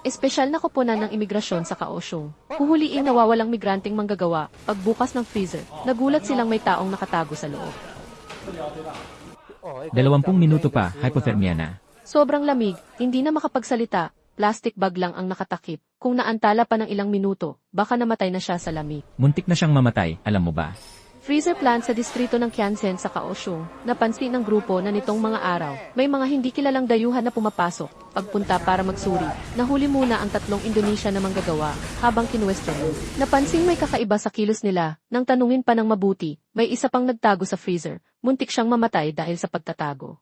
Espesyal na koponan ng imigrasyon sa Kaohsiung. Huhuliing nawawalang migranteng manggagawa. Pagbukas ng freezer, nagulat silang may taong nakatago sa loob. 20 minuto pa, hypothermia na. Sobrang lamig, hindi na makapagsalita, plastic bag lang ang nakatakip. Kung naantala pa ng ilang minuto, baka namatay na siya sa lamig. Muntik na siyang mamatay, alam mo ba? Freezer plant sa distrito ng Kiansen sa Kaohsiung. Napansin ng grupo na nitong mga araw, may mga hindi kilalang dayuhan na pumapasok. Pagpunta para magsuri, nahuli muna ang 3 Indonesia na manggagawa habang kinuwestiyon. Napansing may kakaiba sa kilos nila, nang tanungin pa ng mabuti, may isa pang nagtago sa freezer. Muntik siyang mamatay dahil sa pagtatago.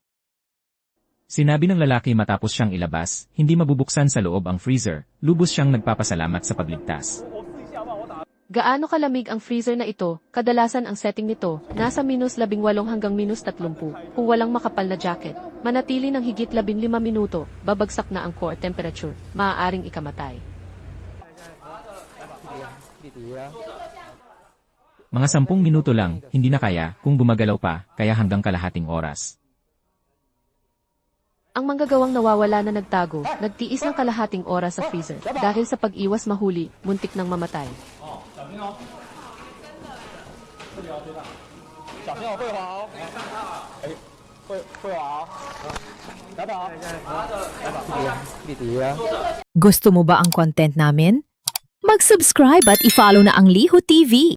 Sinabi ng lalaki matapos siyang ilabas, hindi mabubuksan sa loob ang freezer, lubos siyang nagpapasalamat sa pagligtas. Gaano kalamig ang freezer na ito? Kadalasan ang setting nito, nasa -18 hanggang -30. Kung walang makapal na jacket, manatili ng higit 15 minuto, babagsak na ang core temperature, maaaring ikamatay. Mga 10 minuto lang, hindi na kaya, kung gumagalaw pa, kaya hanggang kalahating oras. Ang manggagawang nawawala na nagtago, nagtiis ng kalahating oras sa freezer, dahil sa pag-iwas mahuli, muntik nang mamatay. Gusto mo ba ang content namin? Mag-subscribe at i-follow na ang Liho TV.